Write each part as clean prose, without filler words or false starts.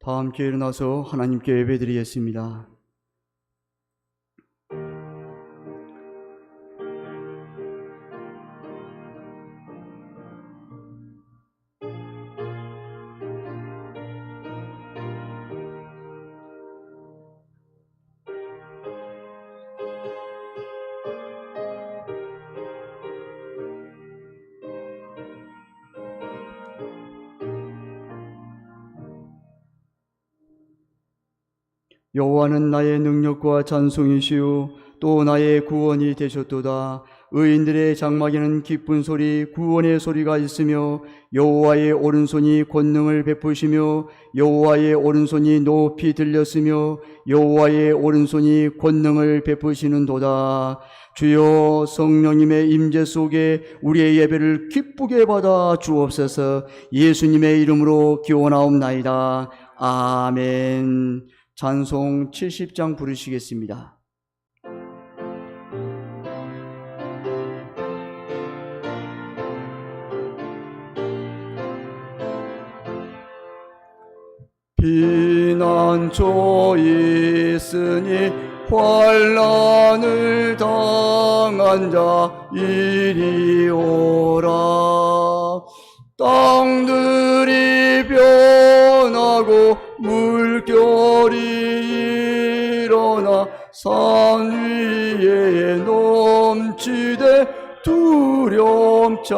다 함께 일어나서 하나님께 예배드리겠습니다. 여호와는 나의 능력과 찬송이시요 또 나의 구원이 되셨도다. 의인들의 장막에는 기쁜 소리, 구원의 소리가 있으며 여호와의 오른손이 권능을 베푸시며 여호와의 오른손이 높이 들렸으며 여호와의 오른손이 권능을 베푸시는도다. 주여, 성령님의 임재 속에 우리의 예배를 기쁘게 받아 주옵소서. 예수님의 이름으로 기원하옵나이다. 아멘. 찬송 70장 부르시겠습니다. 피난처 있으니 환난을 당한 자 이리 오라. 땅들이 변하고 물결이 일어나 산 위에 넘치되 두려움찬데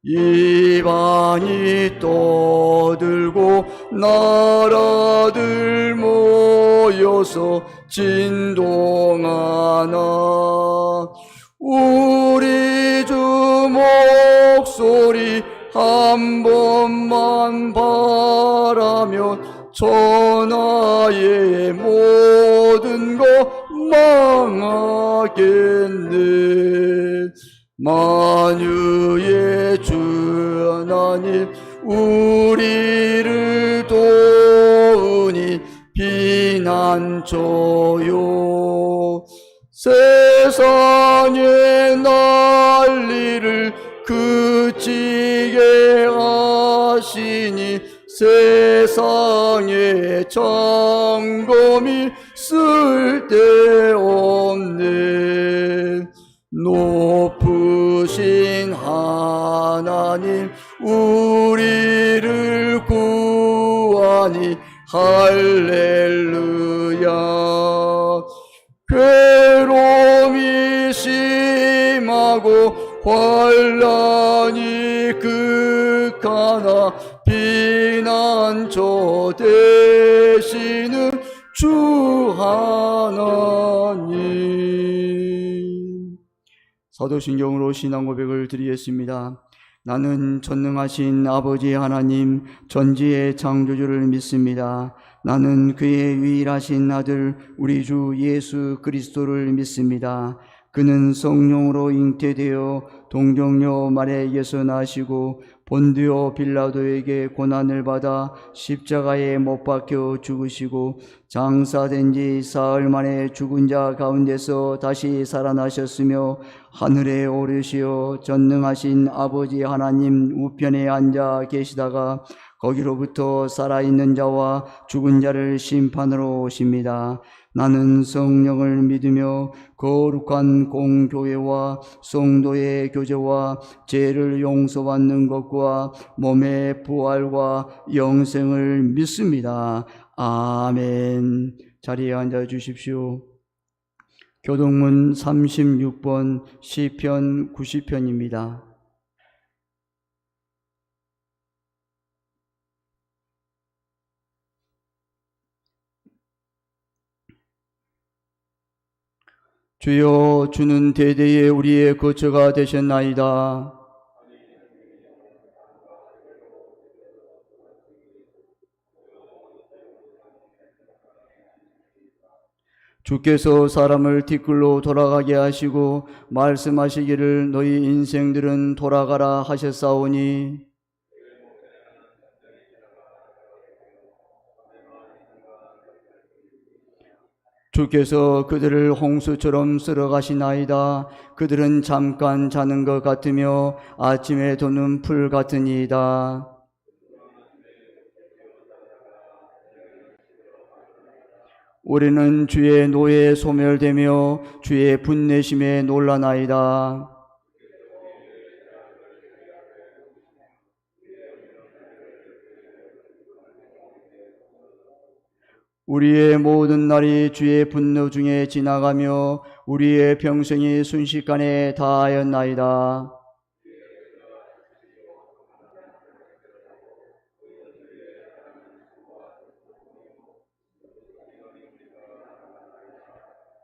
이방이 떠들고 나라들 모여서 진동하나 우리 주 목소리 한 번만 바라면 천하의 모든 것 망하겠네. 만유의 주 하나님 우리를 도우니 피난처요. 세상의 난리를 그치게 하시니 세상의 점검이 쓸데없네. 높으신 하나님 우리를 구하니 할렐루야. 괴로움이 심하고 환난이 극하나 피난처 되시는 주 하나님. 사도신경으로 신앙 고백을 드리겠습니다. 나는 전능하신 아버지 하나님 전지의 창조주를 믿습니다. 나는 그의 유일하신 아들 우리 주 예수 그리스도를 믿습니다. 그는 성령으로 잉태되어 동정녀 마리아에게서 나시고 본디오 빌라도에게 고난을 받아 십자가에 못 박혀 죽으시고 장사된 지 사흘 만에 죽은 자 가운데서 다시 살아나셨으며 하늘에 오르시어 전능하신 아버지 하나님 우편에 앉아 계시다가 거기로부터 살아있는 자와 죽은 자를 심판하러 오십니다. 나는 성령을 믿으며 거룩한 공교회와 성도의 교제와 죄를 용서받는 것과 몸의 부활과 영생을 믿습니다. 아멘. 자리에 앉아 주십시오. 교동문 36번 시편 90편입니다. 주여, 주는 대대에 우리의 거처가 되셨나이다. 주께서 사람을 뒷글로 돌아가게 하시고 말씀하시기를 너희 인생들은 돌아가라 하셨사오니 주께서 그들을 홍수처럼 쓸어가시나이다. 그들은 잠깐 자는 것 같으며 아침에 도는 풀 같으니이다. 우리는 주의 노예에 소멸되며 주의 분내심에 놀라나이다. 우리의 모든 날이 주의 분노 중에 지나가며 우리의 평생이 순식간에 다하였나이다.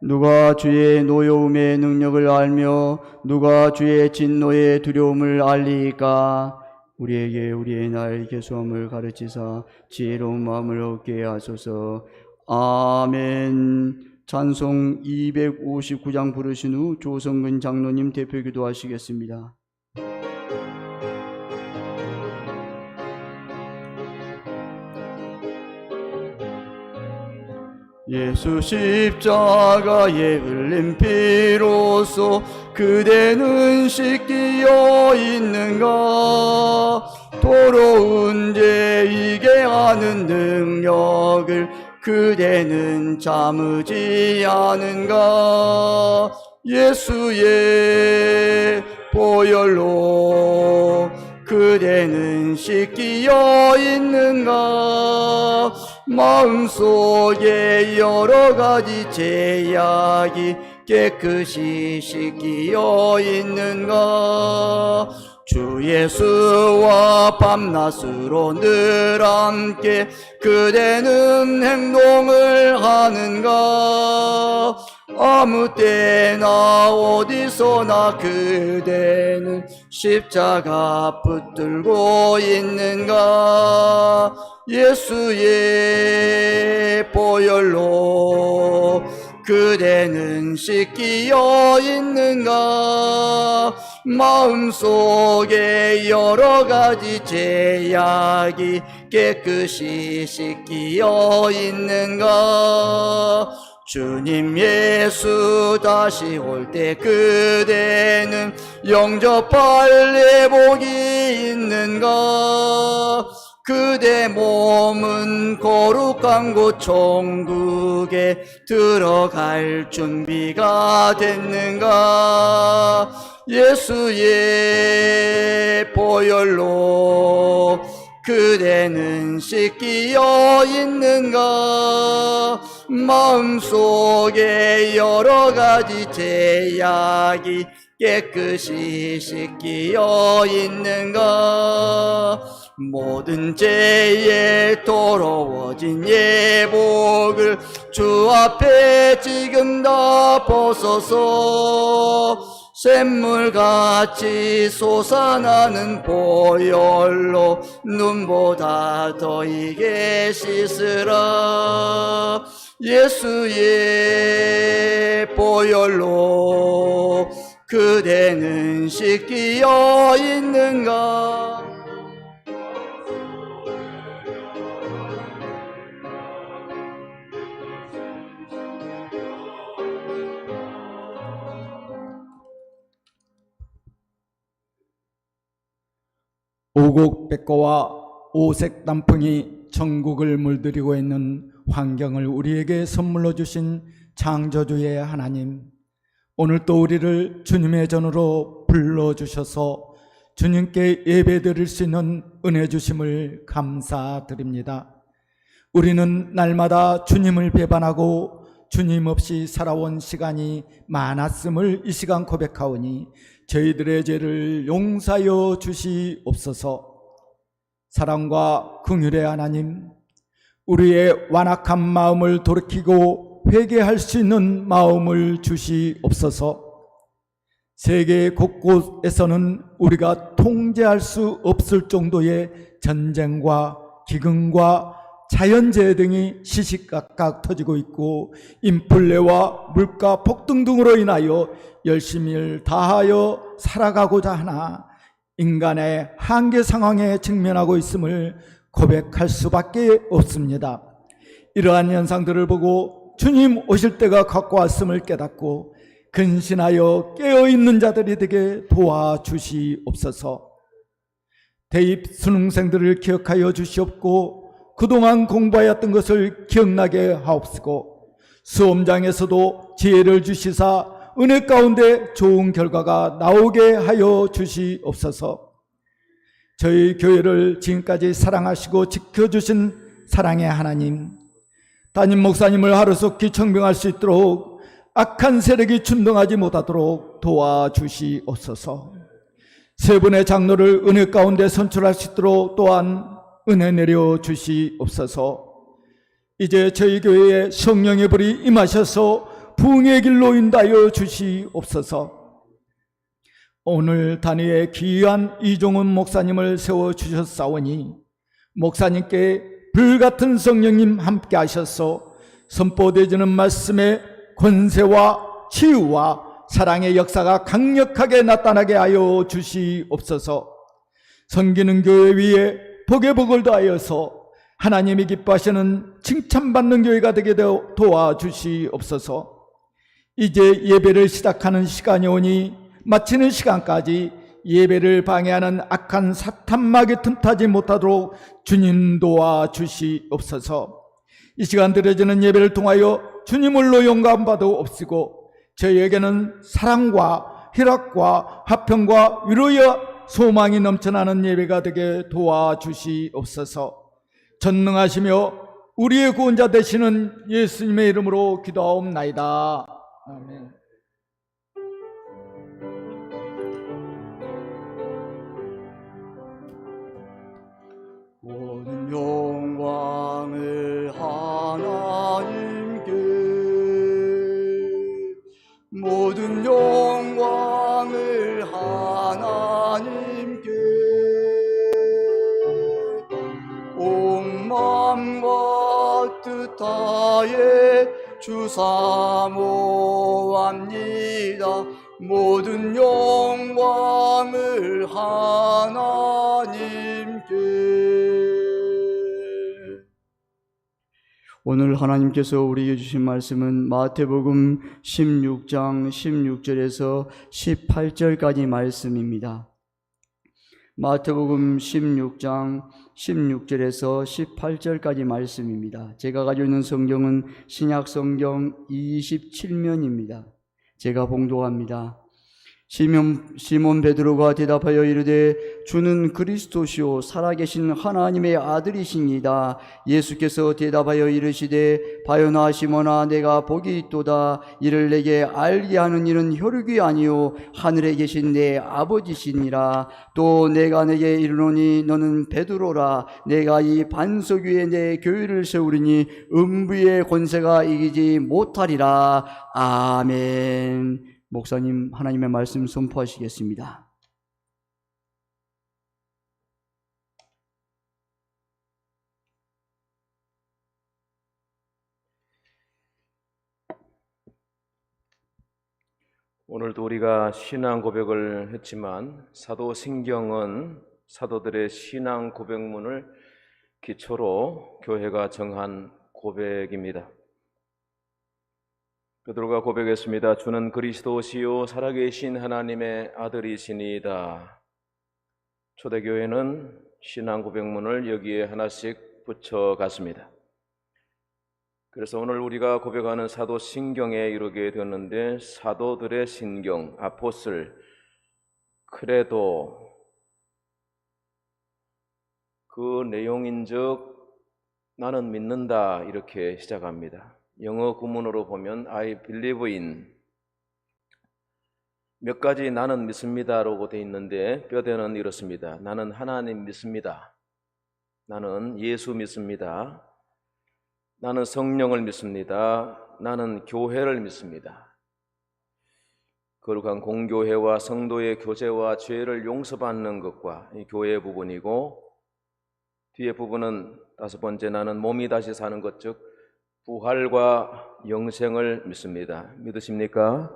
누가 주의 노여움의 능력을 알며 누가 주의 진노의 두려움을 알리이까? 우리에게 우리의 날 계수함을 가르치사 지혜로운 마음을 얻게 하소서. 아멘. 찬송 259장 부르신 후 조성근 장로님 대표 기도하시겠습니다. 예수 십자가에 흘린 피로써 그대는 씻기어 있는가? 더러운 죄 이게 하는 능력을 그대는 참으지 않은가? 예수의 보혈로 그대는 씻기어 있는가? 마음속에 여러 가지 죄악이 깨끗이 씻기어 있는가? 주 예수와 밤낮으로 늘 함께 그대는 행동을 하는가? 아무 때나 어디서나 그대는 십자가 붙들고 있는가? 예수의 보혈로 그대는 씻기어 있는가? 마음속에 여러 가지 죄악이 깨끗이 씻기어 있는가? 주님 예수 다시 올 때 그대는 영접할 예복이 있는가? 그대 몸은 거룩한 곳 천국에 들어갈 준비가 됐는가? 예수의 보혈로 그대는 씻기어 있는가? 마음속에 여러 가지 죄악이 깨끗이 씻기어 있는가? 모든 죄에 더러워진 예복을 주 앞에 지금 다 벗어서 샘물같이 솟아나는 보혈로 눈보다 더 이게 씻으라. 예수의 보혈로 그대는 씻기어 있는가? 오곡백과와 오색 단풍이 천국을 물들이고 있는 환경을 우리에게 선물로 주신 창조주의 하나님, 오늘 또 우리를 주님의 전으로 불러주셔서 주님께 예배드릴 수 있는 은혜 주심을 감사드립니다. 우리는 날마다 주님을 배반하고 주님 없이 살아온 시간이 많았음을 이 시간 고백하오니 저희들의 죄를 용서하여 주시옵소서. 사랑과 긍휼의 하나님, 우리의 완악한 마음을 돌이키고 회개할 수 있는 마음을 주시옵소서. 세계 곳곳에서는 우리가 통제할 수 없을 정도의 전쟁과 기근과 자연재해 등이 시시각각 터지고 있고 인플레와 물가 폭등 등으로 인하여 열심히 다하여 살아가고자 하나 인간의 한계 상황에 직면하고 있음을 고백할 수밖에 없습니다. 이러한 현상들을 보고 주님 오실 때가 가까웠음을 깨닫고 근신하여 깨어있는 자들이 되게 도와주시옵소서. 대입 수능생들을 기억하여 주시옵고 그동안 공부하였던 것을 기억나게 하옵시고 수험장에서도 지혜를 주시사 은혜 가운데 좋은 결과가 나오게 하여 주시옵소서. 저희 교회를 지금까지 사랑하시고 지켜주신 사랑의 하나님, 담임 목사님을 하루속히 청병할 수 있도록 악한 세력이 충동하지 못하도록 도와주시옵소서. 세 분의 장로를 은혜 가운데 선출할 수 있도록 또한 은혜 내려 주시옵소서. 이제 저희 교회에 성령의 불이 임하셔서 부흥의 길로 인도하여 주시옵소서. 오늘 단위에 귀한 이종훈 목사님을 세워주셨사오니 목사님께 불같은 성령님 함께 하셔서 선포되어지는 말씀의 권세와 치유와 사랑의 역사가 강력하게 나타나게 하여 주시옵소서. 섬기는 교회 위에 복의 복을 더하여서 하나님이 기뻐하시는 칭찬받는 교회가 되게 도와주시옵소서. 이제 예배를 시작하는 시간이 오니 마치는 시간까지 예배를 방해하는 악한 사탄막에 틈타지 못하도록 주님 도와주시옵소서. 이 시간 드려지는 예배를 통하여 주님을로 영감받아옵시고 저희에게는 사랑과 희락과 화평과 위로의 소망이 넘쳐나는 예배가 되게 도와주시옵소서. 전능하시며 우리의 구원자 되시는 예수님의 이름으로 기도하옵나이다. 아멘. 모든 영광을 하나님께, 모든 영광을 하나님께, 온 마음과 뜻 다해 주 사모합니다. 모든 영광을 하나님께. 오늘 하나님께서 우리에게 주신 말씀은 마태복음 16장 16절에서 18절까지 말씀입니다. 마태복음 16장 16절에서 18절까지 말씀입니다. 제가 가지고 있는 성경은 신약 성경 27면입니다. 제가 봉독합니다. 시몬 베드로가 대답하여 이르되 주는 그리스도시요 살아계신 하나님의 아들이시니이다. 예수께서 대답하여 이르시되 바요나 시몬아 내가 복이 있도다. 이를 내게 알게 하는 이는 혈육이 아니요 하늘에 계신 내 아버지시니라. 또 내가 내게 이르노니 너는 베드로라. 내가 이 반석 위에 내 교회를 세우리니 음부의 권세가 이기지 못하리라. 아멘. 목사님 하나님의 말씀 선포하시겠습니다. 오늘도 우리가 신앙 고백을 했지만 사도신경은 사도들의 신앙 고백문을 기초로 교회가 정한 고백입니다. 베드로가 고백했습니다. 주는 그리스도시요 살아계신 하나님의 아들이시니이다. 초대교회는 신앙 고백문을 여기에 하나씩 붙여갔습니다. 그래서 오늘 우리가 고백하는 사도신경에 이르게 되었는데 사도들의 신경, 아포슬, 크레도 그 내용인즉 나는 믿는다 이렇게 시작합니다. 영어 구문으로 보면 I believe in 몇 가지 나는 믿습니다라고 되어 있는데 뼈대는 이렇습니다. 나는 하나님 믿습니다. 나는 예수 믿습니다. 나는 성령을 믿습니다. 나는 교회를 믿습니다. 거룩한 공교회와 성도의 교제와 죄를 용서받는 것과 이 교회 부분이고 뒤에 부분은 다섯 번째 나는 몸이 다시 사는 것 즉 부활과 영생을 믿습니다. 믿으십니까?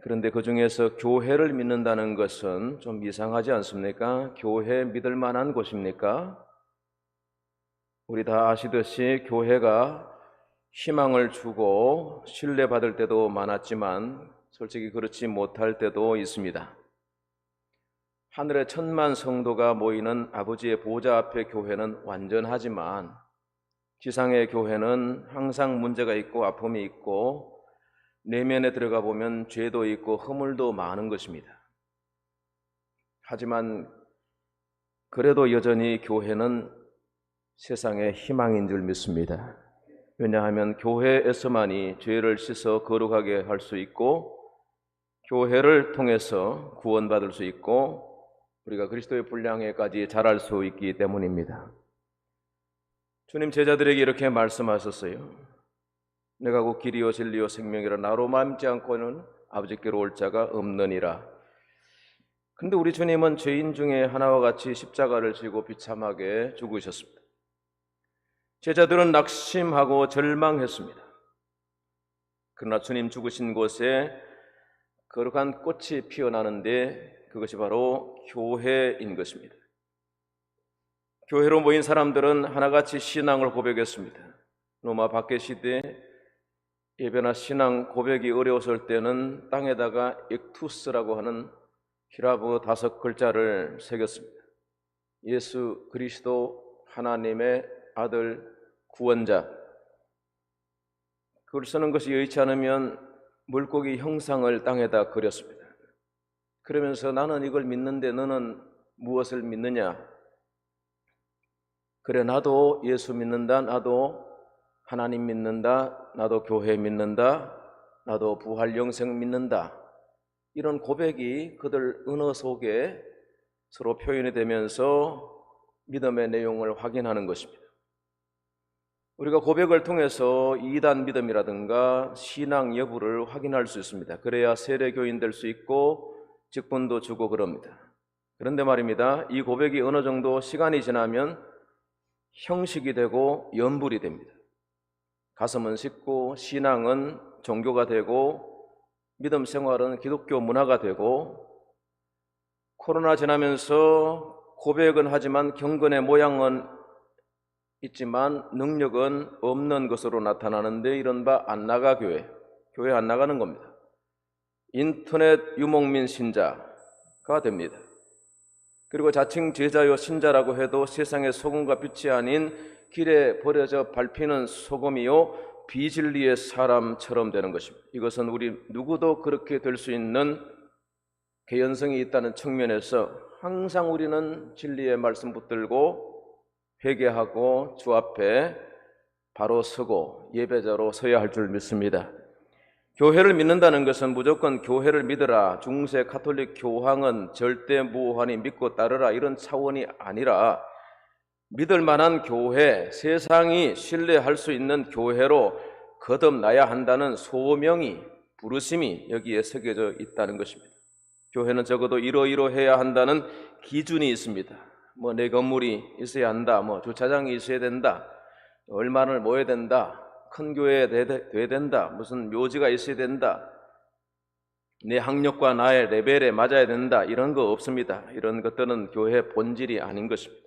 그런데 그 중에서 교회를 믿는다는 것은 좀 이상하지 않습니까? 교회 믿을 만한 곳입니까? 우리 다 아시듯이 교회가 희망을 주고 신뢰받을 때도 많았지만 솔직히 그렇지 못할 때도 있습니다. 하늘의 천만 성도가 모이는 아버지의 보좌 앞에 교회는 완전하지만 지상의 교회는 항상 문제가 있고 아픔이 있고 내면에 들어가 보면 죄도 있고 허물도 많은 것입니다. 하지만 그래도 여전히 교회는 세상의 희망인 줄 믿습니다. 왜냐하면 교회에서만이 죄를 씻어 거룩하게 할 수 있고 교회를 통해서 구원받을 수 있고 우리가 그리스도의 분량에까지 자랄 수 있기 때문입니다. 주님 제자들에게 이렇게 말씀하셨어요. 내가 곧 길이요 진리요 생명이라 나로 맘지 않고는 아버지께로 올 자가 없느니라. 그런데 우리 주님은 죄인 중에 하나와 같이 십자가를 지고 비참하게 죽으셨습니다. 제자들은 낙심하고 절망했습니다. 그러나 주님 죽으신 곳에 거룩한 꽃이 피어나는데 그것이 바로 교회인 것입니다. 교회로 모인 사람들은 하나같이 신앙을 고백했습니다. 로마 박해 시대 예배나 신앙 고백이 어려웠을 때는 땅에다가 액투스라고 하는 히라브 5글자를 새겼습니다. 예수 그리스도 하나님의 아들 구원자. 그걸 쓰는 것이 여의치 않으면 물고기 형상을 땅에다 그렸습니다. 그러면서 나는 이걸 믿는데 너는 무엇을 믿느냐? 그래, 나도 예수 믿는다. 나도 하나님 믿는다. 나도 교회 믿는다. 나도 부활 영생 믿는다. 이런 고백이 그들 언어 속에 서로 표현이 되면서 믿음의 내용을 확인하는 것입니다. 우리가 고백을 통해서 이단 믿음이라든가 신앙 여부를 확인할 수 있습니다. 그래야 세례교인 될 수 있고 직분도 주고 그럽니다. 그런데 말입니다. 이 고백이 어느 정도 시간이 지나면 형식이 되고 연불이 됩니다. 가슴은 씻고 신앙은 종교가 되고 믿음 생활은 기독교 문화가 되고 코로나 지나면서 고백은 하지만 경건의 모양은 있지만 능력은 없는 것으로 나타나는데 이른바 안나가 교회 안 나가는 겁니다. 인터넷 유목민 신자가 됩니다. 그리고 자칭 제자요 신자라고 해도 세상의 소금과 빛이 아닌 길에 버려져 밟히는 소금이요 비진리의 사람처럼 되는 것입니다. 이것은 우리 누구도 그렇게 될 수 있는 개연성이 있다는 측면에서 항상 우리는 진리의 말씀 붙들고 회개하고 주 앞에 바로 서고 예배자로 서야 할 줄 믿습니다. 교회를 믿는다는 것은 무조건 교회를 믿으라, 중세 가톨릭 교황은 절대 무한히 믿고 따르라 이런 차원이 아니라 믿을 만한 교회, 세상이 신뢰할 수 있는 교회로 거듭나야 한다는 소명이, 부르심이 여기에 새겨져 있다는 것입니다. 교회는 적어도 이러이러해야 한다는 기준이 있습니다. 내 건물이 있어야 한다, 주차장이 있어야 된다, 얼마를 모여야 된다, 큰 교회에 돼야 된다, 무슨 묘지가 있어야 된다, 내 학력과 나의 레벨에 맞아야 된다, 이런 거 없습니다. 이런 것들은 교회의 본질이 아닌 것입니다.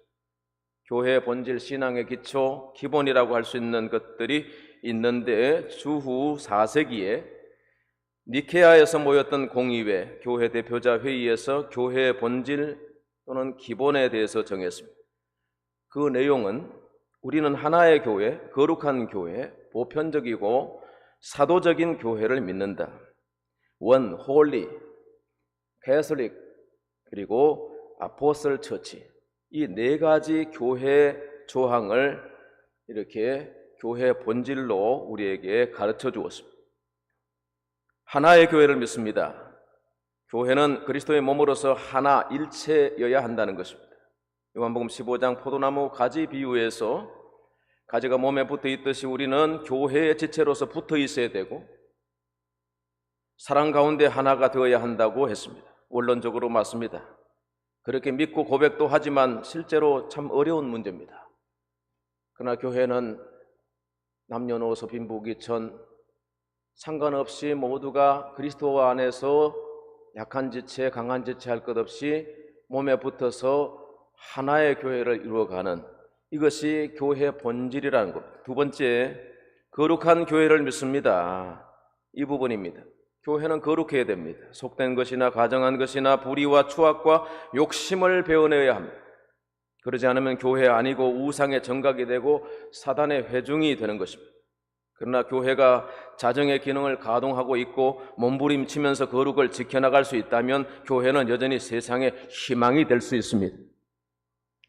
교회의 본질, 신앙의 기초, 기본이라고 할 수 있는 것들이 있는데 주후 4세기에 니케아에서 모였던 공의회, 교회 대표자 회의에서 교회의 본질 또는 기본에 대해서 정했습니다. 그 내용은 우리는 하나의 교회, 거룩한 교회, 보편적이고 사도적인 교회를 믿는다. 원, 홀리, 캐슬릭, 그리고 아포스톨 처치, 이 4가지 교회 조항을 이렇게 교회 본질로 우리에게 가르쳐 주었습니다. 하나의 교회를 믿습니다. 교회는 그리스도의 몸으로서 하나, 일체여야 한다는 것입니다. 요한복음 15장 포도나무 가지 비유에서 가지가 몸에 붙어 있듯이 우리는 교회의 지체로서 붙어 있어야 되고 사랑 가운데 하나가 되어야 한다고 했습니다. 원론적으로 맞습니다. 그렇게 믿고 고백도 하지만 실제로 참 어려운 문제입니다. 그러나 교회는 남녀노소 빈부귀천 상관없이 모두가 그리스도 안에서 약한 지체, 강한 지체 할 것 없이 몸에 붙어서 하나의 교회를 이루어가는 이것이 교회의 본질이라는 겁니다. 두 번째, 거룩한 교회를 믿습니다. 이 부분입니다. 교회는 거룩해야 됩니다. 속된 것이나 가정한 것이나 불의와 추악과 욕심을 베어내야 합니다. 그러지 않으면 교회 아니고 우상의 정각이 되고 사단의 회중이 되는 것입니다. 그러나 교회가 자정의 기능을 가동하고 있고 몸부림치면서 거룩을 지켜나갈 수 있다면 교회는 여전히 세상의 희망이 될 수 있습니다.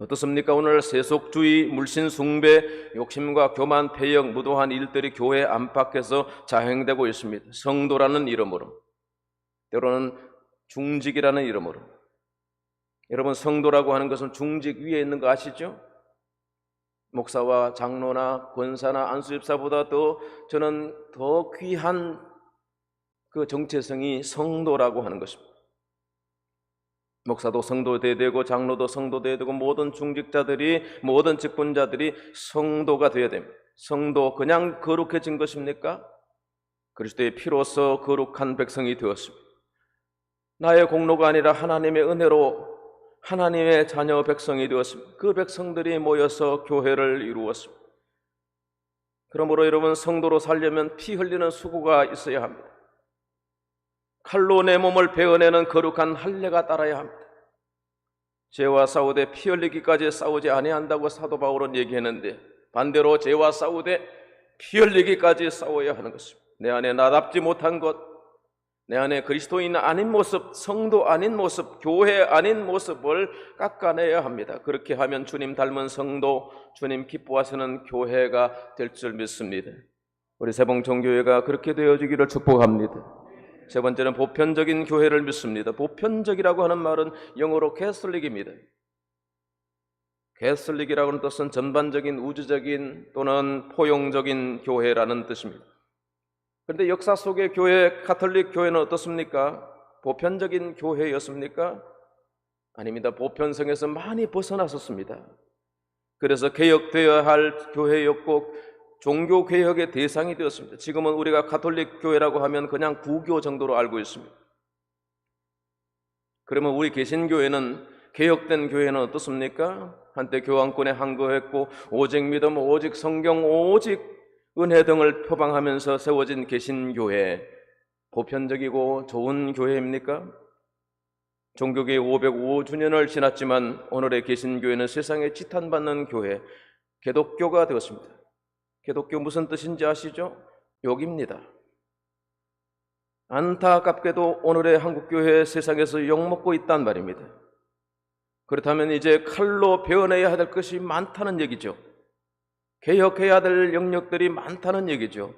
어떻습니까? 오늘 세속주의, 물신숭배, 욕심과 교만, 폐역, 무도한 일들이 교회 안팎에서 자행되고 있습니다. 성도라는 이름으로, 때로는 중직이라는 이름으로. 여러분, 성도라고 하는 것은 중직 위에 있는 거 아시죠? 목사와 장로나 권사나 안수집사보다 저는 더 귀한 그 정체성이 성도라고 하는 것입니다. 목사도 성도 돼야 되고 장로도 성도 돼야 되고 모든 중직자들이, 모든 직분자들이 성도가 돼야 됩니다. 성도, 그냥 거룩해진 것입니까? 그리스도의 피로써 거룩한 백성이 되었습니다. 나의 공로가 아니라 하나님의 은혜로 하나님의 자녀 백성이 되었습니다. 그 백성들이 모여서 교회를 이루었습니다. 그러므로 여러분, 성도로 살려면 피 흘리는 수고가 있어야 합니다. 칼로 내 몸을 베어내는 거룩한 할례가 따라야 합니다. 죄와 싸우되 피 흘리기까지 싸우지 아니한다고 사도 바울은 얘기했는데, 반대로 죄와 싸우되 피 흘리기까지 싸워야 하는 것입니다. 내 안에 나답지 못한 것, 내 안에 그리스도인 아닌 모습, 성도 아닌 모습, 교회 아닌 모습을 깎아내야 합니다. 그렇게 하면 주님 닮은 성도, 주님 기뻐하시는 교회가 될 줄 믿습니다. 우리 세봉정교회가 그렇게 되어지기를 축복합니다. 세 번째는 보편적인 교회를 믿습니다. 보편적이라고 하는 말은 영어로 캐슬릭입니다. 캐슬릭이라고 하는 뜻은 전반적인, 우주적인 또는 포용적인 교회라는 뜻입니다. 그런데 역사 속의 교회, 가톨릭 교회는 어떻습니까? 보편적인 교회였습니까? 아닙니다. 보편성에서 많이 벗어났었습니다. 그래서 개혁되어야 할 교회였고 종교개혁의 대상이 되었습니다. 지금은 우리가 가톨릭 교회라고 하면 그냥 구교 정도로 알고 있습니다. 그러면 우리 개신교회는, 개혁된 교회는 어떻습니까? 한때 교황권에 항거했고 오직 믿음, 오직 성경, 오직 은혜 등을 표방하면서 세워진 개신교회, 보편적이고 좋은 교회입니까? 종교개혁 505주년을 지났지만 오늘의 개신교회는 세상에 지탄받는 교회, 개독교가 되었습니다. 개독교 무슨 뜻인지 아시죠? 욕입니다. 안타깝게도 오늘의 한국교회 세상에서 욕먹고 있단 말입니다. 그렇다면 이제 칼로 베어내야 될 것이 많다는 얘기죠. 개혁해야 될 영역들이 많다는 얘기죠.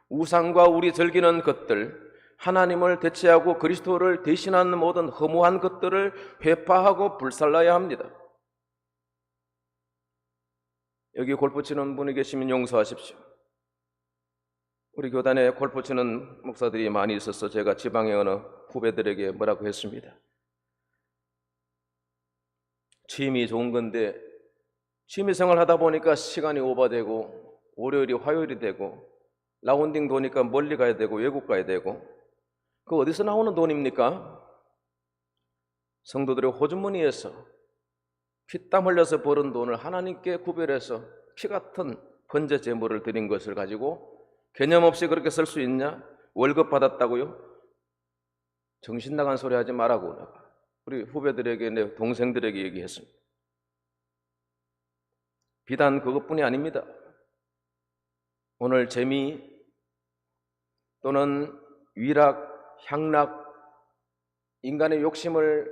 우상과 우리 즐기는 것들, 하나님을 대체하고 그리스도를 대신하는 모든 허무한 것들을 회파하고 불살라야 합니다. 여기 골프 치는 분이 계시면 용서하십시오. 우리 교단에 골프 치는 목사들이 많이 있어서 제가 지방의 어느 후배들에게 뭐라고 했습니다. 취미 좋은 건데 취미생활 하다 보니까 시간이 오버되고 월요일이 화요일이 되고 라운딩 도니까 멀리 가야 되고 외국 가야 되고, 그거 어디서 나오는 돈입니까? 성도들의 호주머니에서 피땀 흘려서 벌은 돈을 하나님께 구별해서 피 같은 번제 제물을 드린 것을 가지고 개념 없이 그렇게 쓸 수 있냐? 월급 받았다고요? 정신 나간 소리 하지 말라고 내가 우리 후배들에게, 내 동생들에게 얘기했습니다. 비단 그것뿐이 아닙니다. 오늘 재미 또는 위락, 향락, 인간의 욕심을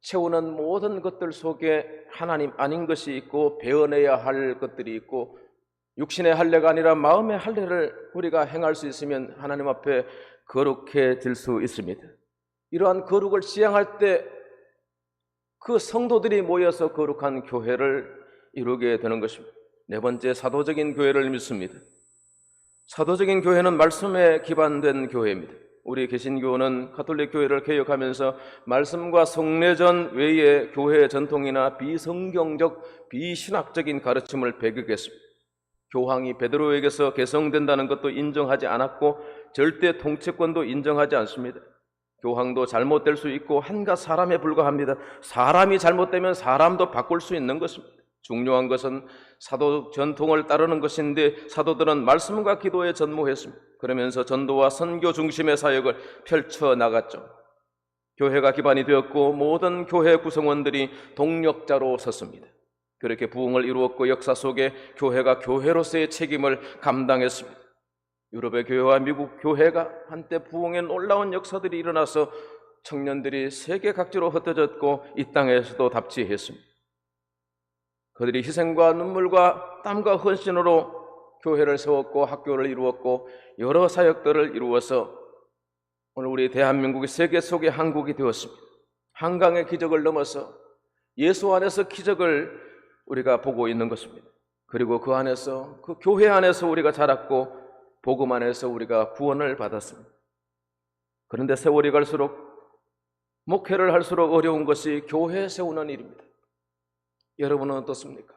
채우는 모든 것들 속에 하나님 아닌 것이 있고 베어내야 할 것들이 있고, 육신의 할례가 아니라 마음의 할례를 우리가 행할 수 있으면 하나님 앞에 거룩해질 수 있습니다. 이러한 거룩을 지향할 때 그 성도들이 모여서 거룩한 교회를 이루게 되는 것입니다. 네 번째, 사도적인 교회를 믿습니다. 사도적인 교회는 말씀에 기반된 교회입니다. 우리 개신교는 가톨릭 교회를 개혁하면서 말씀과 성례전 외의 교회의 전통이나 비성경적, 비신학적인 가르침을 배격했습니다. 교황이 베드로에게서 개성된다는 것도 인정하지 않았고 절대 통치권도 인정하지 않습니다. 교황도 잘못될 수 있고 한갓 사람에 불과합니다. 사람이 잘못되면 사람도 바꿀 수 있는 것입니다. 중요한 것은 사도 전통을 따르는 것인데 사도들은 말씀과 기도에 전무했습니다. 그러면서 전도와 선교 중심의 사역을 펼쳐나갔죠. 교회가 기반이 되었고 모든 교회 구성원들이 동력자로 섰습니다. 그렇게 부흥을 이루었고 역사 속에 교회가 교회로서의 책임을 감당했습니다. 유럽의 교회와 미국 교회가 한때 부흥의 놀라운 역사들이 일어나서 청년들이 세계 각지로 흩어졌고 이 땅에서도 답지했습니다. 그들이 희생과 눈물과 땀과 헌신으로 교회를 세웠고 학교를 이루었고 여러 사역들을 이루어서 오늘 우리 대한민국이 세계 속의 한국이 되었습니다. 한강의 기적을 넘어서 예수 안에서 기적을 우리가 보고 있는 것입니다. 그리고 그 안에서, 그 교회 안에서 우리가 자랐고 복음 안에서 우리가 구원을 받았습니다. 그런데 세월이 갈수록 목회를 할수록 어려운 것이 교회 세우는 일입니다. 여러분은 어떻습니까?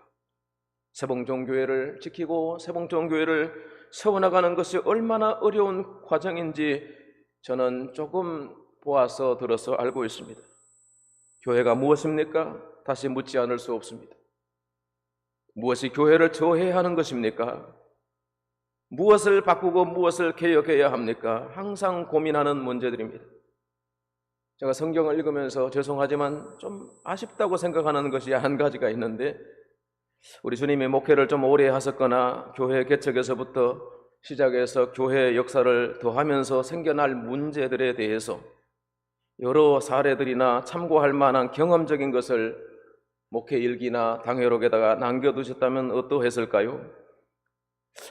세봉종교회를 지키고 세봉종교회를 세워나가는 것이 얼마나 어려운 과정인지 저는 조금 보아서 들어서 알고 있습니다. 교회가 무엇입니까? 다시 묻지 않을 수 없습니다. 무엇이 교회를 저해야 하는 것입니까? 무엇을 바꾸고 무엇을 개혁해야 합니까? 항상 고민하는 문제들입니다. 제가 성경을 읽으면서 죄송하지만 좀 아쉽다고 생각하는 것이 한 가지가 있는데, 우리 주님이 목회를 좀 오래 하셨거나 교회 개척에서부터 시작해서 교회 역사를 더하면서 생겨날 문제들에 대해서 여러 사례들이나 참고할 만한 경험적인 것을 목회 일기나 당회록에다가 남겨두셨다면 어떠했을까요?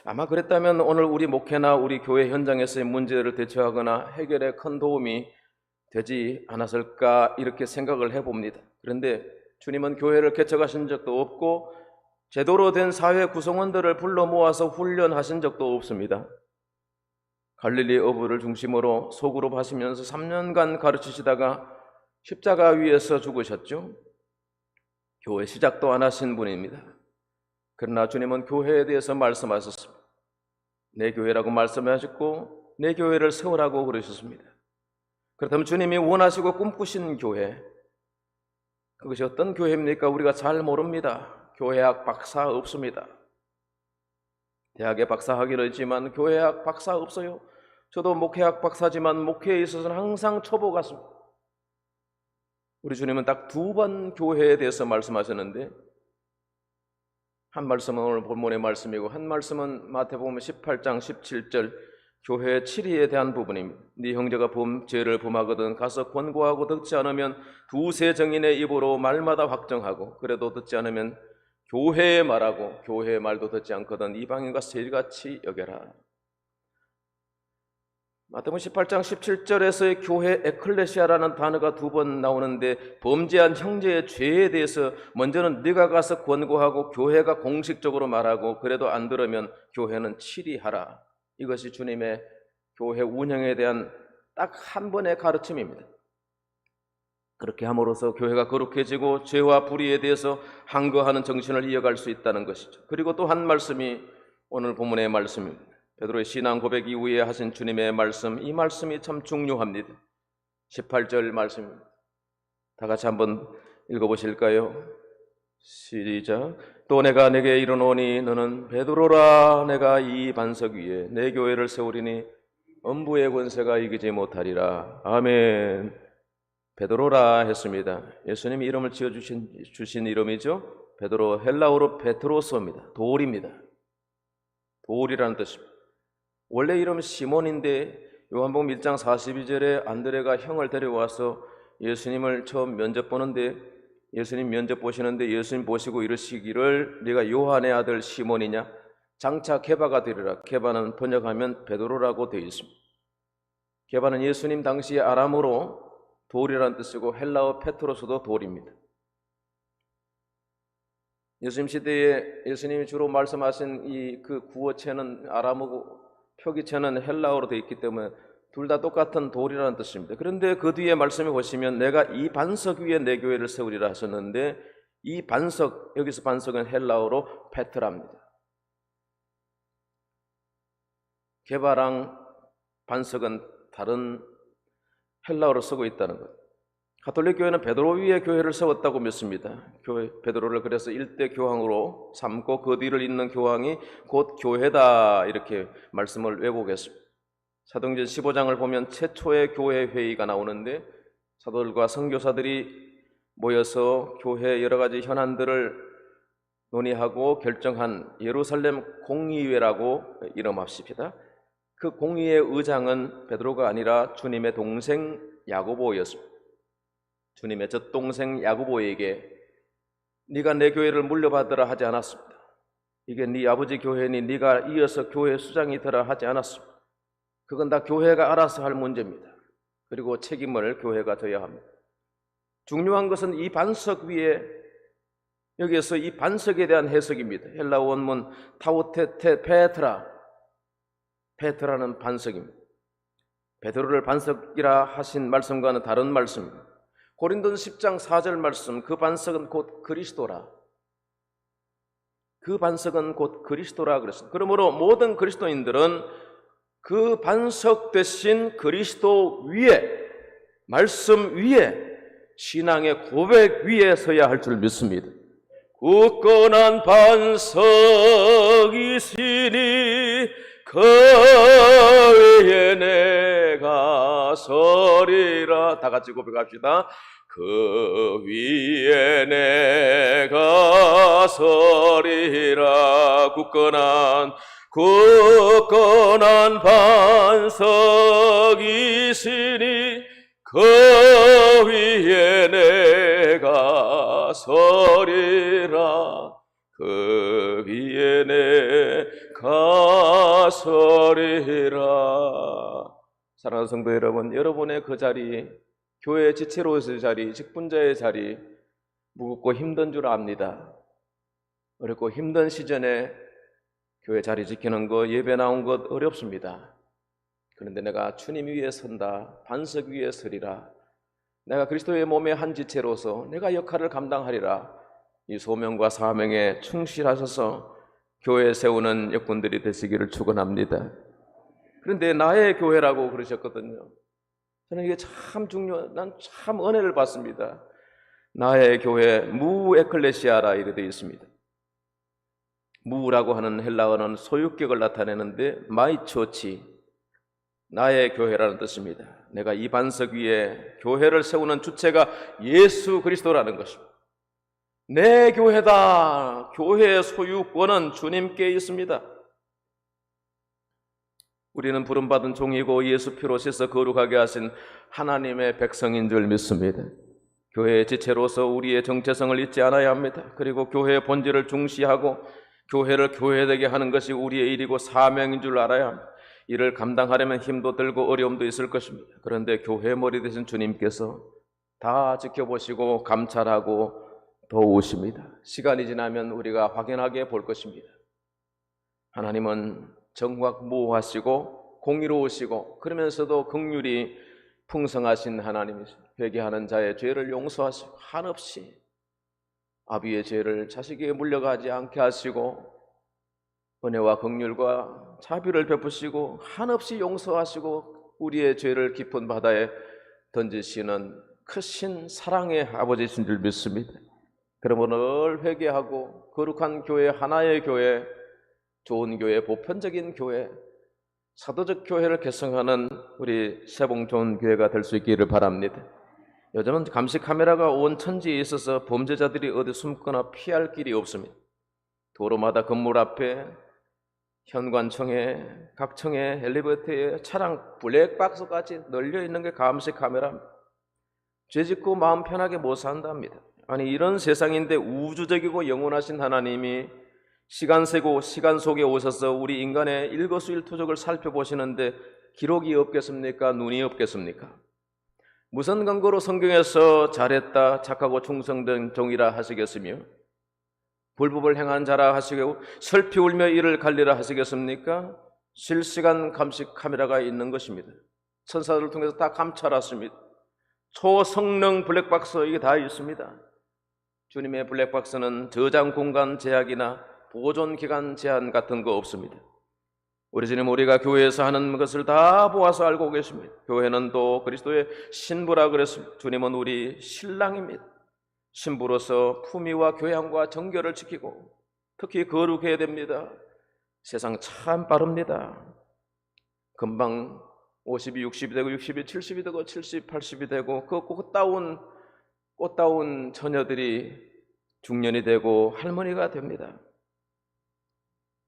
아마 그랬다면 오늘 우리 목회나 우리 교회 현장에서의 문제를 대처하거나 해결에 큰 도움이 되지 않았을까 이렇게 생각을 해봅니다. 그런데 주님은 교회를 개척하신 적도 없고 제대로 된 사회 구성원들을 불러 모아서 훈련하신 적도 없습니다. 갈릴리 어부를 중심으로 소그룹 하시면서 3년간 가르치시다가 십자가 위에서 죽으셨죠. 교회 시작도 안 하신 분입니다. 그러나 주님은 교회에 대해서 말씀하셨습니다. 내 교회라고 말씀하셨고 내 교회를 세우라고 그러셨습니다. 그렇다면 주님이 원하시고 꿈꾸신 교회, 그것이 어떤 교회입니까? 우리가 잘 모릅니다. 교회학 박사 없습니다. 대학에 박사 학위를 했지만 교회학 박사 없어요. 저도 목회학 박사지만 목회에 있어서는 항상 초보 같습니다. 우리 주님은 딱 2번 교회에 대해서 말씀하셨는데, 한 말씀은 오늘 본문의 말씀이고 한 말씀은 마태복음 18장 17절 교회의 7위에 대한 부분입니다. 네 형제가 죄를 범하거든 가서 권고하고 듣지 않으면 2-3 정인의 입으로 말마다 확정하고, 그래도 듣지 않으면 교회에 말하고 교회의 말도 듣지 않거든 이방인과 세리같이 여겨라. 마태복음 18장 17절에서의 교회 에클레시아라는 단어가 2번 나오는데, 범죄한 형제의 죄에 대해서 먼저는 네가 가서 권고하고 교회가 공식적으로 말하고 그래도 안 들으면 교회는 치리하라. 이것이 주님의 교회 운영에 대한 딱 한 번의 가르침입니다. 그렇게 함으로써 교회가 거룩해지고 죄와 불의에 대해서 항거하는 정신을 이어갈 수 있다는 것이죠. 그리고 또 한 말씀이 오늘 본문의 말씀입니다. 베드로의 신앙 고백 이후에 하신 주님의 말씀, 이 말씀이 참 중요합니다. 18절 말씀입니다. 다 같이 한번 읽어보실까요? 시작. 또 내가 내게 이르노니 너는 베드로라. 내가 이 반석 위에 내 교회를 세우리니 음부의 권세가 이기지 못하리라. 아멘. 베드로라 했습니다. 예수님이 이름을 지어주신 이름이죠. 베드로, 헬라어로 베트로스입니다. 돌입니다. 돌이라는 뜻입니다. 원래 이름은 시몬인데 요한복음 1장 42절에 안드레가 형을 데려와서 예수님을 처음 면접 보는데, 예수님 면접 보시는데 예수님 보시고 이르시기를 네가 요한의 아들 시몬이냐? 장차 게바가 되리라. 게바는 번역하면 베드로라고 되어 있습니다. 게바는 예수님 당시 아람어로 돌이라는 뜻이고 헬라어 페트로스도 돌입니다. 예수님 시대에 예수님이 주로 말씀하신 이 그 구어체는 아람어고 표기체는 헬라어로 되어 있기 때문에 둘 다 똑같은 돌이라는 뜻입니다. 그런데 그 뒤에 말씀해 보시면 내가 이 반석 위에 내 교회를 세우리라 하셨는데, 이 반석, 여기서 반석은 헬라어로 페트라입니다. 게바랑 반석은 다른 헬라어로 쓰고 있다는 것. 가톨릭 교회는 베드로 위에 교회를 세웠다고 믿습니다. 베드로를 그래서 일대 교황으로 삼고 그 뒤를 잇는 교황이 곧 교회다, 이렇게 말씀을 왜곡했습니다. 사도행전 15장을 보면 최초의 교회 회의가 나오는데 사도들과 선교사들이 모여서 교회의 여러 가지 현안들을 논의하고 결정한 예루살렘 공의회라고 이름합시다. 그 공의회 의장은 베드로가 아니라 주님의 동생 야고보였습니다. 주님의 젖동생 야고보에게 네가 내 교회를 물려받으라 하지 않았습니다. 이게 네 아버지 교회니 네가 이어서 교회 수장이 되라 하지 않았습니다. 그건 다 교회가 알아서 할 문제입니다. 그리고 책임을 교회가 져야 합니다. 중요한 것은 이 반석 위에, 여기에서 이 반석에 대한 해석입니다. 헬라 원문 타우테테 페트라는 반석입니다. 베드로를 반석이라 하신 말씀과는 다른 말씀입니다. 고린도서 10장 4절 말씀, 그 반석은 곧 그리스도라. 그 반석은 곧 그리스도라 그랬습니다. 그러므로 모든 그리스도인들은 그 반석 대신 그리스도 위에, 말씀 위에, 신앙의 고백 위에 서야 할 줄 믿습니다. 굳건한 반석이시니 그 위에 내가 서리라. 다 같이 고백합시다. 그 위에 내가 서리라. 굳건한 반석이시니 그 위에 내가 서리라. 그 위에 내가 서리라. 사랑하는 성도 여러분, 여러분의 그 자리, 교회 지체로서의 자리, 직분자의 자리, 무겁고 힘든 줄 압니다. 어렵고 힘든 시즌에 교회 자리 지키는 거, 예배 나온 것 어렵습니다. 그런데 내가 주님 위에 선다, 반석 위에 서리라. 내가 그리스도의 몸의 한 지체로서 내가 역할을 감당하리라. 이 소명과 사명에 충실하셔서 교회 세우는 역군들이 되시기를 축원합니다. 그런데 나의 교회라고 그러셨거든요. 저는 이게 참 난 참 은혜를 받습니다. 나의 교회 무 에클레시아라 이렇게 되어 있습니다. 무라고 하는 헬라어는 소유격을 나타내는데 마이 처치, 나의 교회라는 뜻입니다. 내가 이 반석 위에 교회를 세우는 주체가 예수 그리스도라는 것입니다. 내 교회다. 교회의 소유권은 주님께 있습니다. 우리는 부름받은 종이고 예수 피로 씻어 거룩하게 하신 하나님의 백성인 줄 믿습니다. 교회의 지체로서 우리의 정체성을 잊지 않아야 합니다. 그리고 교회의 본질을 중시하고 교회를 교회되게 하는 것이 우리의 일이고 사명인 줄 알아야 합니다. 이를 감당하려면 힘도 들고 어려움도 있을 것입니다. 그런데 교회 머리 되신 주님께서 다 지켜보시고 감찰하고 도우십니다. 시간이 지나면 우리가 확연하게 볼 것입니다. 하나님은 정확무하시고 공의로우시고 그러면서도 긍휼이 풍성하신 하나님이시죠. 회개하는 자의 죄를 용서하시고 한없이 아비의 죄를 자식에게 물려가지 않게 하시고 은혜와 긍휼과 자비를 베푸시고 한없이 용서하시고 우리의 죄를 깊은 바다에 던지시는 크신 사랑의 아버지신 줄 믿습니다. 그러므로 늘 회개하고 거룩한 교회, 하나의 교회, 좋은 교회, 보편적인 교회, 사도적 교회를 개성하는 우리 세봉좋은교회가 될 수 있기를 바랍니다. 요즘은 감시 카메라가 온 천지에 있어서 범죄자들이 어디 숨거나 피할 길이 없습니다. 도로마다 건물 앞에, 현관청에, 각 청에, 엘리베이터에 차량 블랙박스까지 널려 있는 게 감시 카메라입니다. 죄 짓고 마음 편하게 못 산답니다. 아니 이런 세상인데 우주적이고 영원하신 하나님이 시간 세고 시간 속에 오셔서 우리 인간의 일거수일투족을 살펴보시는데 기록이 없겠습니까? 눈이 없겠습니까? 무슨 근거로 성경에서 잘했다, 착하고 충성된 종이라 하시겠으며 불법을 행한 자라 하시고 슬피 울며 이를 갈리라 하시겠습니까? 실시간 감시 카메라가 있는 것입니다. 천사들을 통해서 다 감찰했습니다. 초성능 블랙박스 이게 다 있습니다. 주님의 블랙박스는 저장 공간 제약이나 보존 기간 제한 같은 거 없습니다. 우리 주님 우리가 교회에서 하는 것을 다 보아서 알고 계십니다. 교회는 또 그리스도의 신부라 그랬습니다. 주님은 우리 신랑입니다. 신부로서 품위와 교양과 정결을 지키고 특히 거룩해야 됩니다. 세상 참 빠릅니다. 금방 50이 60이 되고 60이 70이 되고 70, 80이 되고 그 꽃다운 처녀들이 중년이 되고 할머니가 됩니다.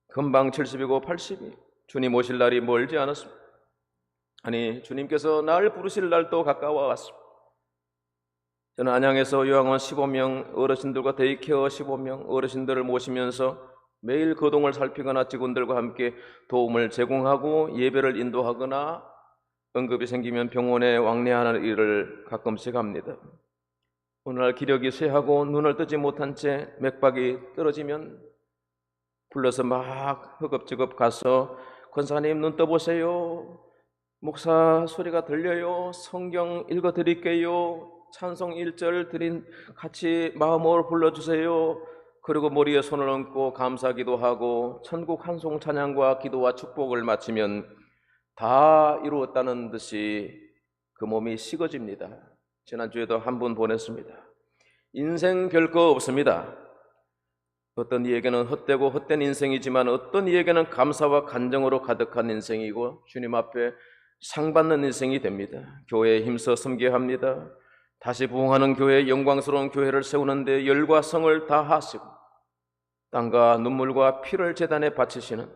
금방 70이고 80이 주님 오실 날이 멀지 않았습니다. 아니, 주님께서 날 부르실 날도 가까워 왔습니다. 저는 안양에서 요양원 15명, 어르신들과 데이케어 15명, 어르신들을 모시면서 매일 거동을 살피거나 직원들과 함께 도움을 제공하고 예배를 인도하거나 응급이 생기면 병원에 왕래하는 일을 가끔씩 합니다. 어느 날 기력이 쇠하고 눈을 뜨지 못한 채 맥박이 떨어지면 불러서 막 허겁지겁 가서 권사님 눈 떠보세요. 목사 소리가 들려요. 성경 읽어드릴게요. 찬송 1절 같이 마음으로 불러주세요. 그리고 머리에 손을 얹고 감사 기도하고 천국 한송 찬양과 기도와 축복을 마치면 다 이루었다는 듯이 그 몸이 식어집니다. 지난주에도 한 분 보냈습니다. 인생 별거 없습니다. 어떤 이에게는 헛되고 헛된 인생이지만 어떤 이에게는 감사와 간정으로 가득한 인생이고 주님 앞에 상 받는 인생이 됩니다. 교회에 힘써 섬겨야 합니다. 다시 부흥하는 교회, 영광스러운 교회를 세우는데 열과 성을 다하시고 땀과 눈물과 피를 제단에 바치시는,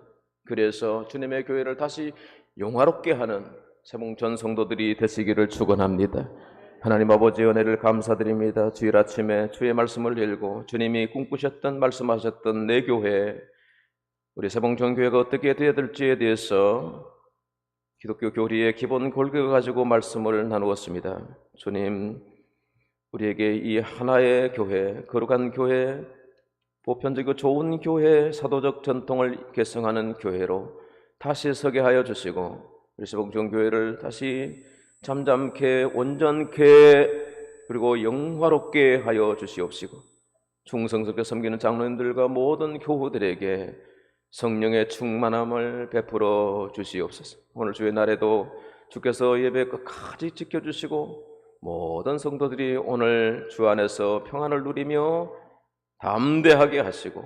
그래서 주님의 교회를 다시 영화롭게 하는 세봉전 성도들이 되시기를 축원합니다. 하나님 아버지의 은혜를 감사드립니다. 주일 아침에 주의 말씀을 읽고 주님이 꿈꾸셨던 말씀하셨던 내 교회, 우리 세봉전 교회가 어떻게 되어야 될지에 대해서 기독교 교리의 기본 골격을 가지고 말씀을 나누었습니다. 주님, 우리에게 이 하나의 교회, 거룩한 교회, 보편적이고 좋은 교회, 사도적 전통을 계승하는 교회로 다시 서게 하여 주시고 우리 세봉전 교회를 다시 잠잠케, 온전케, 그리고 영화롭게 하여 주시옵시고 충성스럽게 섬기는 장로님들과 모든 교우들에게 성령의 충만함을 베풀어 주시옵소서. 오늘 주의 날에도 주께서 예배 끝까지 지켜주시고 모든 성도들이 오늘 주 안에서 평안을 누리며 담대하게 하시고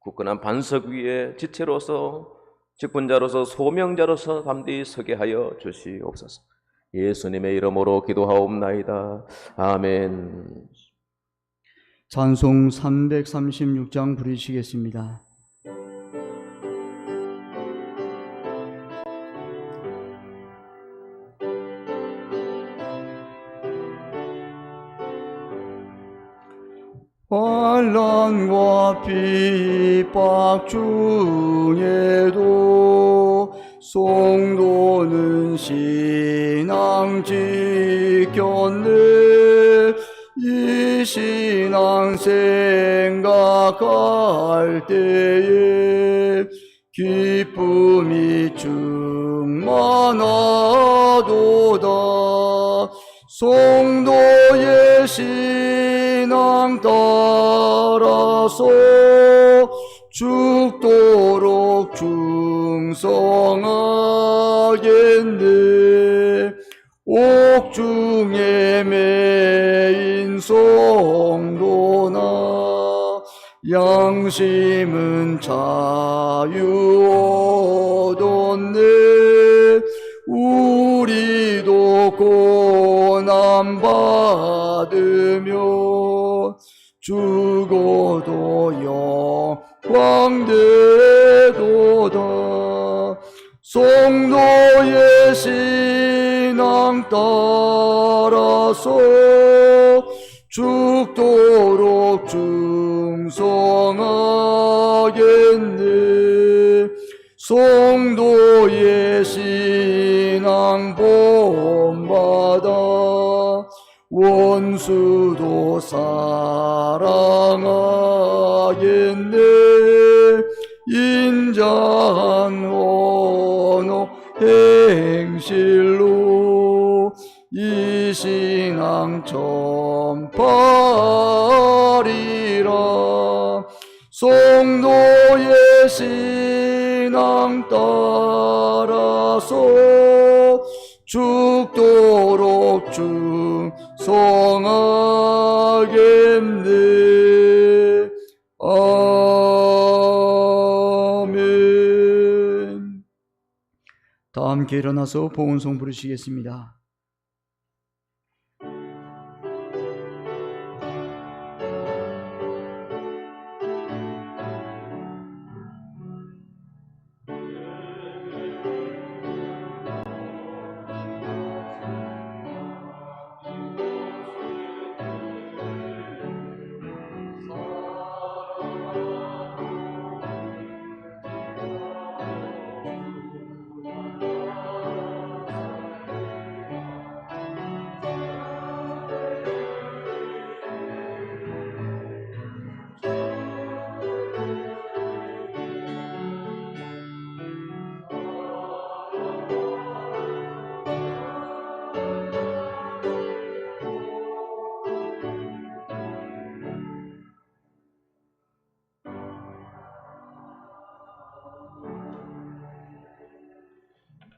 굳건한 반석 위에 지체로서, 직분자로서, 소명자로서 담대히 서게 하여 주시옵소서. 예수님의 이름으로 기도하옵나이다. 아멘. 찬송 336장 부르시겠습니다. 환난과 핍박 중에도 성도는 신앙 지켰네. 이 신앙 생각할 때에 기쁨이 충만하도다. 성도의 신앙 따라서 죽도록 충성하겠네. 옥중에 매인 성도나 양심은 자유 얻었네. 우리도 고난 받으며 죽어도 영광되도다. 성도의 신앙 따라서 죽도록 충성하겠네. 성도의 신앙 본받아 원수도 사랑하겠네. 인자한 언어 행실로 이 신앙 전파하리라. 성도의 신앙 따라서 죽도록 충성하겠네. 아멘. 다 함께 일어나서 보은송 부르시겠습니다.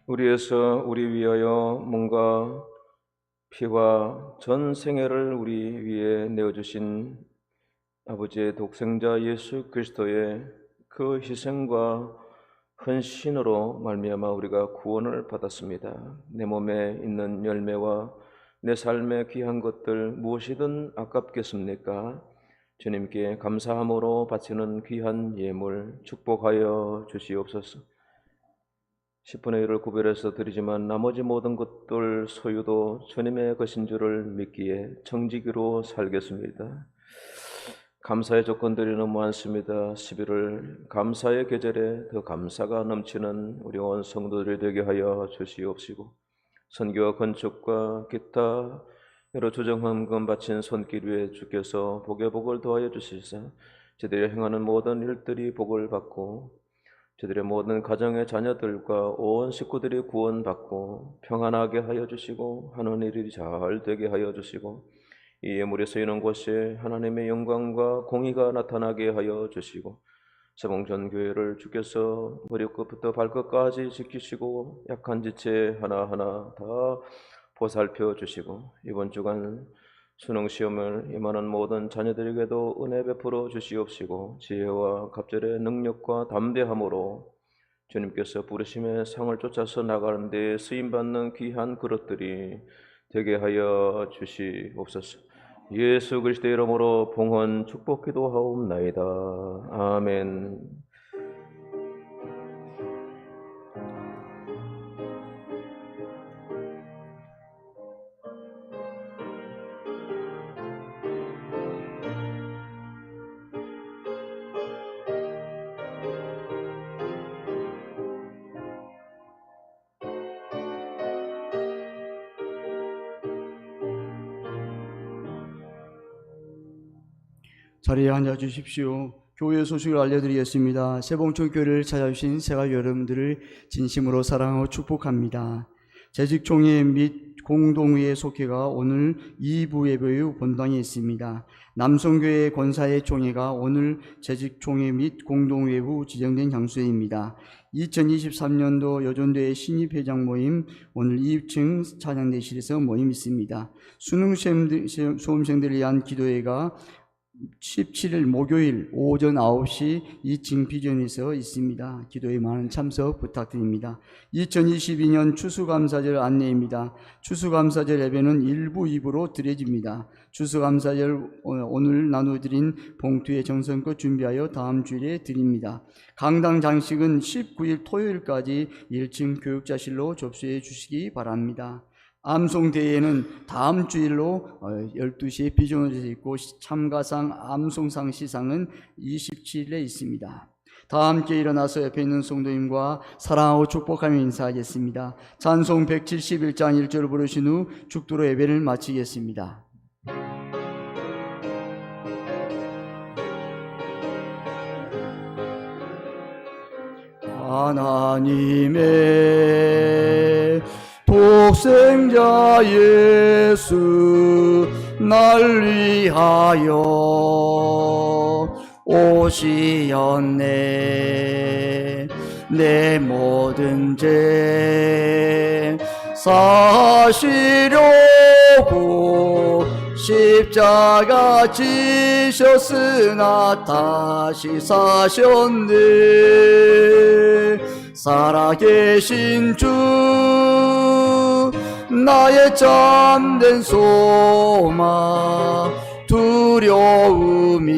우리에서 우리 위하여 몸과 피와 전 생애를 우리 위에 내어주신 아버지의 독생자 예수 그리스도의 그 희생과 헌신으로 말미암아 우리가 구원을 받았습니다. 내 몸에 있는 열매와 내 삶의 귀한 것들 무엇이든 아깝겠습니까? 주님께 감사함으로 바치는 귀한 예물 축복하여 주시옵소서. 10분의 1을 구별해서 드리지만 나머지 모든 것들 소유도 주님의 것인 줄을 믿기에 정직으로 살겠습니다. 감사의 조건들이 너무 많습니다. 11월 감사의 계절에 더 감사가 넘치는 우리 온 성도들이 되게 하여 주시옵시고, 선교와 건축과 기타 여러 조정헌금 바친 손길 위에 주께서 복의 복을 더하여 주시사 저들이 행하는 모든 일들이 복을 받고 저들의 모든 가정의 자녀들과 온 식구들이 구원받고 평안하게 하여 주시고 하는 일이 잘 되게 하여 주시고 이 예물이 쓰이는 곳에 하나님의 영광과 공의가 나타나게 하여 주시고 세봉전 교회를 주께서 머리끝부터 발끝까지 지키시고 약한 지체 하나하나 다 보살펴 주시고 이번 주간 수능 시험을 임하는 모든 자녀들에게도 은혜 베풀어 주시옵시고 지혜와 갑절의 능력과 담대함으로 주님께서 부르심의 상을 쫓아서 나가는 데 쓰임받는 귀한 그릇들이 되게 하여 주시옵소서. 예수 그리스도의 이름으로 봉헌 축복 기도하옵나이다. 아멘. 자리에 앉아 주십시오. 교회 소식을 알려드리겠습니다. 세봉천 교회를 찾아주신 새가 여러분들을 진심으로 사랑하고 축복합니다. 재직총회 및 공동의회 속회가 오늘 2부 예배 후 본당에 있습니다. 남성교회 권사회 총회가 오늘 재직총회 및 공동의회 후 지정된 장소입니다. 2023년도 여전도회 신입회장 모임 오늘 2층 찬양대실에서 모임 있습니다. 수능시험생들을 위한 기도회가 17일 목요일 오전 9시 2층 비전에서 있습니다. 기도에 많은 참석 부탁드립니다. 2022년 추수감사절 안내입니다. 추수감사절 예배는 1부, 2부로 드려집니다. 추수감사절 오늘 나눠드린 봉투에 정성껏 준비하여 다음 주일에 드립니다. 강당 장식은 19일 토요일까지 1층 교육자실로 접수해 주시기 바랍니다. 암송대회는 다음 주일로 12시에 비전홀에서 있고 참가상 암송상 시상은 27일에 있습니다. 다 함께 일어나서 옆에 있는 성도님과 사랑하고 축복하며 인사하겠습니다. 찬송 171장 1절을 부르신 후 축도로 예배를 마치겠습니다. 하나님의 독생자 예수 날 위하여 오시었네. 내 모든 죄 사시려고 십자가 지셨으나 다시 사셨네. 살아계신 주 나의 참된 소망 두려움이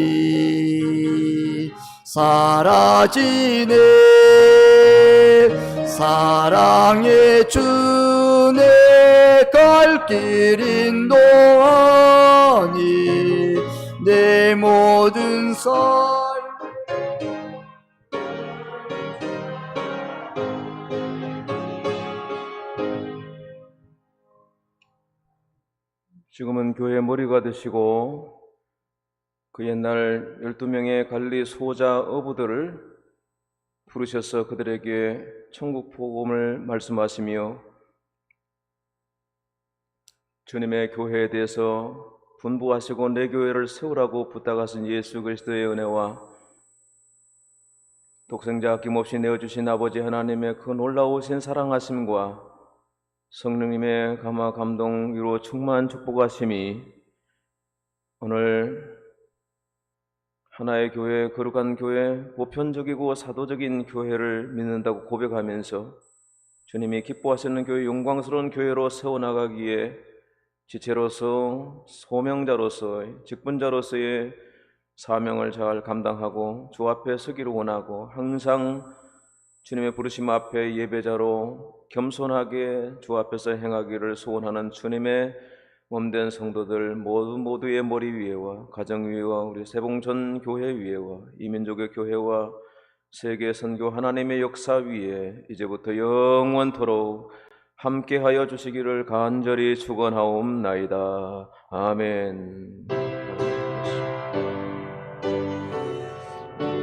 사라지네. 사랑의 주 내 갈 길 인도하니 내 모든 삶 지금은 교회 머리가 되시고 그 옛날 12명의 관리 소자 어부들을 부르셔서 그들에게 천국 복음을 말씀하시며 주님의 교회에 대해서 분부하시고 내 교회를 세우라고 부탁하신 예수 그리스도의 은혜와 독생자 아낌없이 내어주신 아버지 하나님의 그 놀라우신 사랑하심과 성령님의 감화 감동 위로 충만 축복하심이 오늘 하나의 교회, 거룩한 교회, 보편적이고 사도적인 교회를 믿는다고 고백하면서 주님이 기뻐하시는 교회, 영광스러운 교회로 세워나가기에 지체로서, 소명자로서, 직분자로서의 사명을 잘 감당하고 주 앞에 서기를 원하고 항상 주님의 부르심 앞에 예배자로 겸손하게 주 앞에서 행하기를 소원하는 주님의 몸된 성도들 모두의 머리 위에와 가정 위에와 우리 세봉전 교회 위에와 이민족의 교회와 세계 선교 하나님의 역사 위에 이제부터 영원토록 함께하여 주시기를 간절히 축원하옵나이다. 아멘.